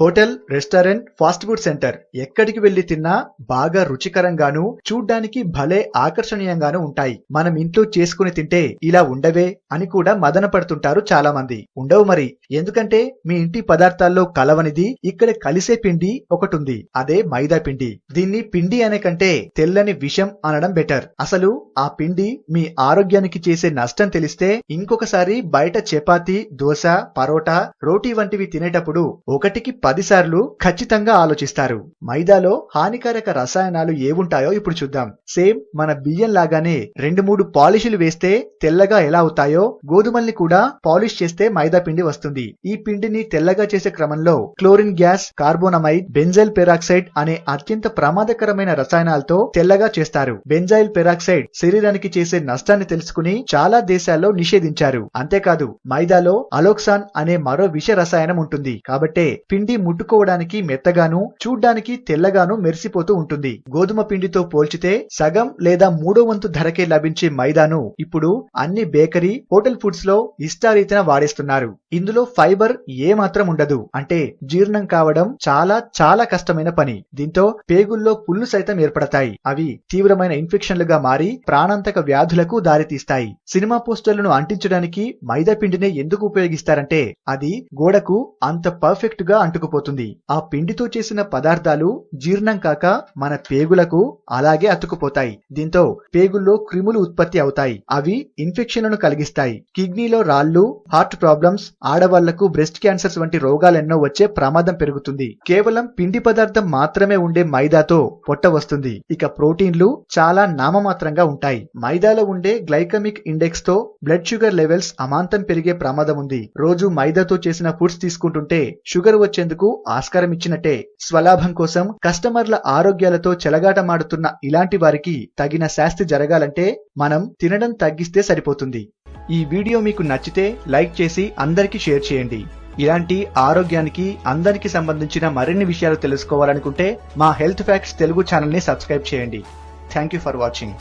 Hotel, restaurant, fast food centre ఎక్కడికి వెళ్లి తిన్నా బాగా రుచికరంగాను, చూడ్డానికి భలే ఆకర్షణీయంగాను ఉంటాయి. మనం ఇంట్లో చేసుకుని తింటే ఇలా ఉండవే అని కూడా మదన పడుతుంటారు చాలా మంది. ఉండవు మరి, ఎందుకంటే మీ ఇంటి పదార్థాల్లో కలవనిది ఇక్కడ కలిసే పిండి ఒకటుంది. అదే మైదా పిండి. దీన్ని పిండి అనే కంటే తెల్లని విషం అనడం బెటర్. అసలు ఆ పిండి మీ ఆరోగ్యానికి చేసే నష్టం తెలిస్తే ఇంకొకసారి బయట చపాతీ, దోశ, పరోటా, రోటీ వంటివి తినేటప్పుడు 1కి 10 సార్లు ఖచ్చితంగా ఆలోచిస్తారు. మైదాలో హానికారక రసాయనాలు ఏవుంటాయో ఇప్పుడు చూద్దాం. సేమ్ మన బియ్యం లాగానే 2-3 పాలిషులు వేస్తే తెల్లగా ఎలా అవుతాయో గోధుమల్ని కూడా పాలిష్ చేస్తే మైదా పిండి వస్తుంది. ఈ పిండిని తెల్లగా చేసే క్రమంలో chlorine gas, carbonamide, benzyl peroxide అనే అత్యంత ప్రమాదకరమైన రసాయనాలతో తెల్లగా చేస్తారు. బెంజైల్ పెరాక్సైడ్ శరీరానికి చేసే నష్టాన్ని తెలుసుకుని చాలా దేశాల్లో నిషేధించారు. అంతేకాదు మైదాలో అలోక్సాన్ అనే మరో విష రసాయనం ఉంటుంది. కాబట్టే పిండి ముట్టుకోవడానికి మెత్తగాను, చూడ్డానికి తెల్లగాను మెరిసిపోతూ ఉంటుంది. గోధుమ పిండితో పోల్చితే సగం లేదా 3వ వంతు ధరకే లభించే మైదాను ఇప్పుడు అన్ని బేకరీ, హోటల్ ఫుడ్స్ లో ఇష్టారీతిన వాడేస్తున్నారు. ఇందులో ఫైబర్ ఏమాత్రం ఉండదు. అంటే జీర్ణం కావడం చాలా కష్టమైన పని. దీంతో పేగుల్లో పుళ్ళు సైతం ఏర్పడతాయి. అవి తీవ్రమైన ఇన్ఫెక్షన్లుగా మారి ప్రాణాంతక వ్యాధులకు దారితీస్తాయి. సినిమా పోస్టర్లను అంటించడానికి మైదా పిండినే ఎందుకు ఉపయోగిస్తారంటే అది గోడకు అంత పర్ఫెక్ట్ గా అంటుకుపోతుంది. ఆ పిండితో చేసిన పదార్థాలు జీర్ణం కాక మన పేగులకు అలాగే అతుకుపోతాయి. దీంతో పేగుల్లో క్రిములు ఉత్పత్తి అవుతాయి. అవి ఇన్ఫెక్షన్లను కలిగిస్తాయి. కిడ్నీలో రాళ్లు, హార్ట్ ప్రాబ్లమ్స్, ఆడవాళ్లకు బ్రెస్ట్ క్యాన్సర్స్ వంటి రోగాలెన్నో వచ్చే ప్రమాదం పెరుగుతుంది. కేవలం పిండి పదార్థం మాత్రమే ఉండే మైదాతో పొట్ట వస్తుంది. ఇక ప్రోటీన్లు చాలా నామమాత్రంగా ఉంటాయి. మైదాలో ఉండే గ్లైకమిక్ ఇండెక్స్ తో బ్లడ్ షుగర్ లెవెల్స్ అమాంతం పెరిగే ప్రమాదం ఉంది. రోజు మైదాతో చేసిన ఫుడ్స్ తీసుకుంటుంటే షుగర్ వచ్చేందుకు ఆస్కారం ఇచ్చినట్టే. స్వలాభం కోసం కస్టమర్ల ఆరోగ్యాలతో చెలగాటమాడుతున్న ఇలాంటి వారికి తగిన శాస్తి జరగాలంటే మనం తినడం తగ్గిస్తే సరిపోతుంది. ఈ వీడియో మీకు నచ్చితే లైక్ చేసి అందరికీ షేర్ చేయండి. ఇలాంటి ఆరోగ్యానికి అందరికి సంబంధించిన మరిన్ని విషయాలు తెలుసుకోవాలనుకుంటే మా హెల్త్ ఫ్యాక్ట్స్ తెలుగు ఛానల్ ని సబ్స్క్రైబ్ చేయండి. Thank you for watching.